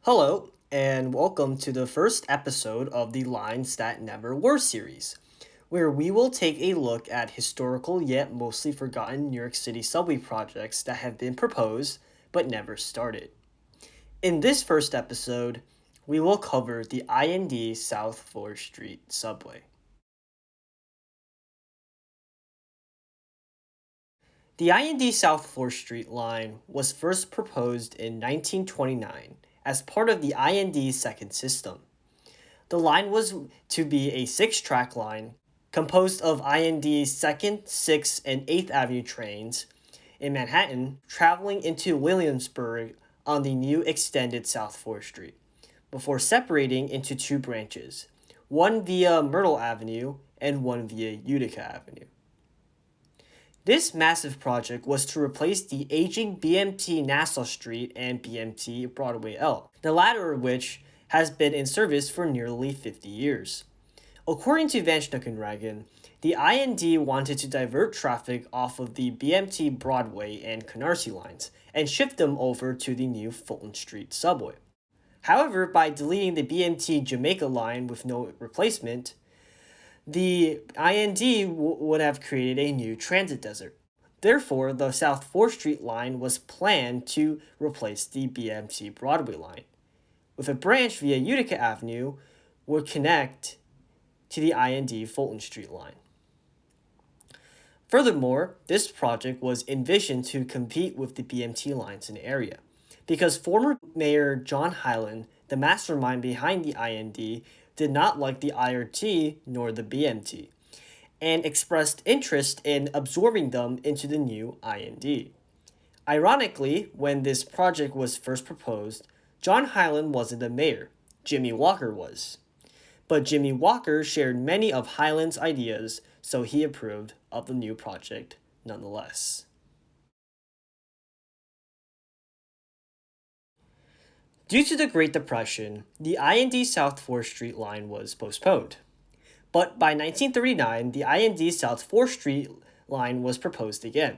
Hello, and welcome to the first episode of the Lines That Never Were series, where we will take a look at historical yet mostly forgotten New York City subway projects that have been proposed but never started. In this first episode, we will cover the IND South 4th Street subway. The IND South 4th Street line was first proposed in 1929 as part of the IND second system. The line was to be a six-track line composed of IND's 2nd, 6th, and 8th Avenue trains in Manhattan traveling into Williamsburg on the new extended South 4th Street, before separating into two branches, one via Myrtle Avenue and one via Utica Avenue. This massive project was to replace the aging BMT Nassau Street and BMT Broadway L, the latter of which has been in service for nearly 50 years. According to Van Schnuckenregen, the IND wanted to divert traffic off of the BMT Broadway and Canarsie lines and shift them over to the new Fulton Street subway. However, by deleting the BMT Jamaica line with no replacement, the IND would have created a new transit desert. Therefore, the South 4th Street line was planned to replace the BMT Broadway line, with a branch via Utica Avenue would connect to the IND Fulton Street line. Furthermore, this project was envisioned to compete with the BMT lines in the area, because former Mayor John Hyland, the mastermind behind the IND, did not like the IRT nor the BMT, and expressed interest in absorbing them into the new IND. Ironically, when this project was first proposed, John Hyland wasn't the mayor, Jimmy Walker was. But Jimmy Walker shared many of Hyland's ideas, so he approved of the new project nonetheless. Due to the Great Depression, the IND South 4th Street line was postponed. But by 1939, the IND South 4th Street line was proposed again,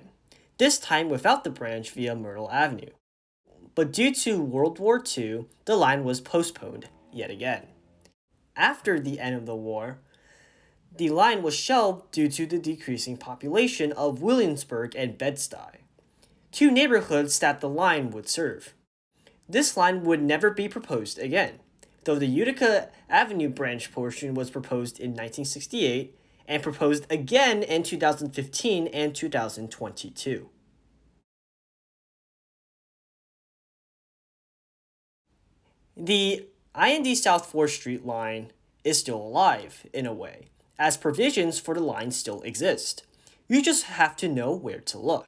this time without the branch via Myrtle Avenue. But due to World War II, the line was postponed yet again. After the end of the war, the line was shelved due to the decreasing population of Williamsburg and Bed-Stuy, two neighborhoods that the line would serve. This line would never be proposed again, though the Utica Avenue branch portion was proposed in 1968 and proposed again in 2015 and 2022. The IND South 4th Street line is still alive, in a way, as provisions for the line still exist. You just have to know where to look.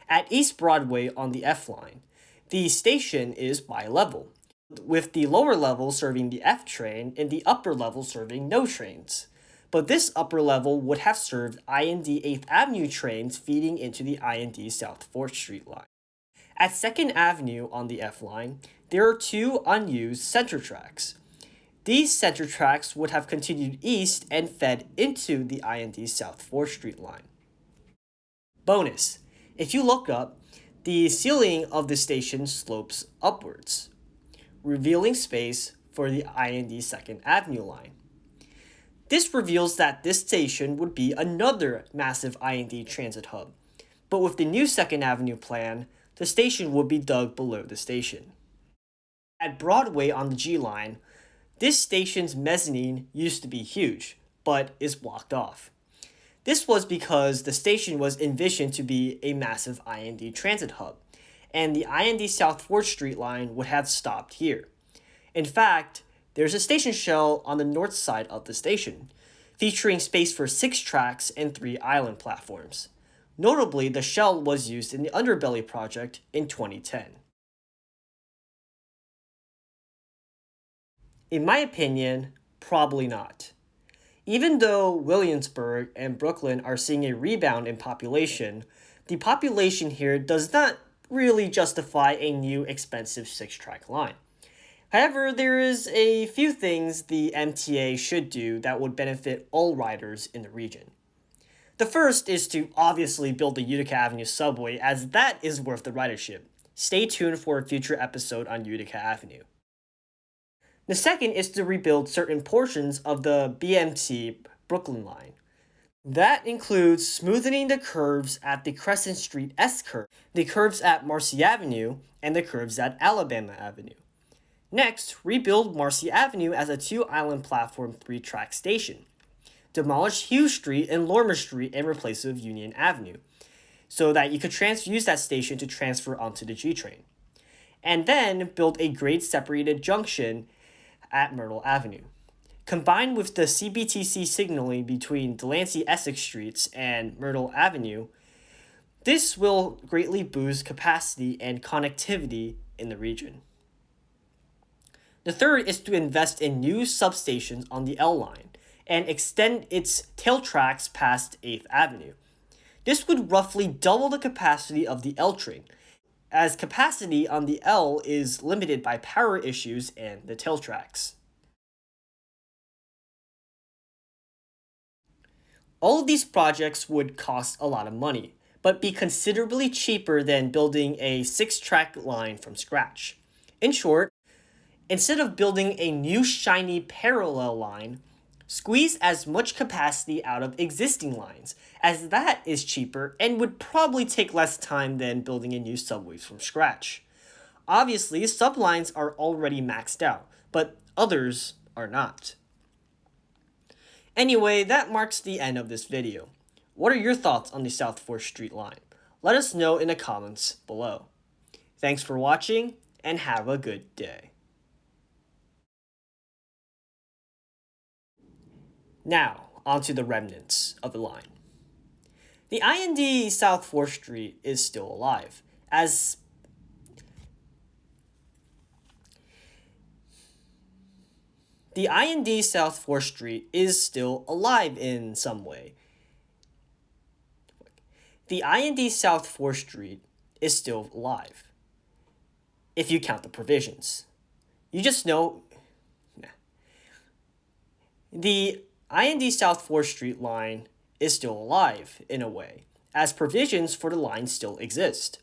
At East Broadway on the F line, the station is bi-level, with the lower level serving the F train and the upper level serving no trains. But this upper level would have served IND 8th Avenue trains feeding into the IND South 4th Street line. At 2nd Avenue on the F line, there are two unused center tracks. These center tracks would have continued east and fed into the IND South 4th Street line. Bonus: if you look up, the ceiling of the station slopes upwards, revealing space for the IND 2nd Avenue line. This reveals that this station would be another massive IND transit hub, but with the new 2nd Avenue plan, the station would be dug below the station. At Broadway on the G line, this station's mezzanine used to be huge, but is blocked off. This was because the station was envisioned to be a massive IND transit hub, and the IND South 4th Street line would have stopped here. In fact, there's a station shell on the north side of the station, featuring space for 6 tracks and 3 island platforms. Notably, the shell was used in the Underbelly project in 2010. In my opinion, probably not. Even though Williamsburg and Brooklyn are seeing a rebound in population, the population here does not really justify a new expensive 6-track line. However, there is a few things the MTA should do that would benefit all riders in the region. The first is to obviously build the Utica Avenue subway, as that is worth the ridership. Stay tuned for a future episode on Utica Avenue. The second is to rebuild certain portions of the BMT Brooklyn line. That includes smoothing the curves at the Crescent Street S curve, the curves at Marcy Avenue, and the curves at Alabama Avenue. Next, rebuild Marcy Avenue as a two-island platform 3-track station. Demolish Hughes Street and Lorimer Street and replace it with Union Avenue, so that you could use that station to transfer onto the G train. And then build a grade-separated junction at Myrtle Avenue. Combined with the CBTC signaling between Delancey Essex Streets and Myrtle Avenue, this will greatly boost capacity and connectivity in the region. The third is to invest in new substations on the L line and extend its tail tracks past 8th Avenue. This would roughly double the capacity of the L train, as capacity on the L is limited by power issues and the tail tracks. All of these projects would cost a lot of money, but be considerably cheaper than building a 6-track line from scratch. In short, instead of building a new shiny parallel line, squeeze as much capacity out of existing lines, as that is cheaper and would probably take less time than building a new subway from scratch. Obviously, sublines are already maxed out, but others are not. Anyway, that marks the end of this video. What are your thoughts on the South 4th Street line? Let us know in the comments below. Thanks for watching, and have a good day. Now, onto the remnants of the line. The IND South 4th Street is still alive, as the IND South 4th Street is still alive in some way. The IND South 4th Street is still alive, if you count the provisions. You just know the IND South 4th Street line is still alive in a way, as provisions for the line still exist.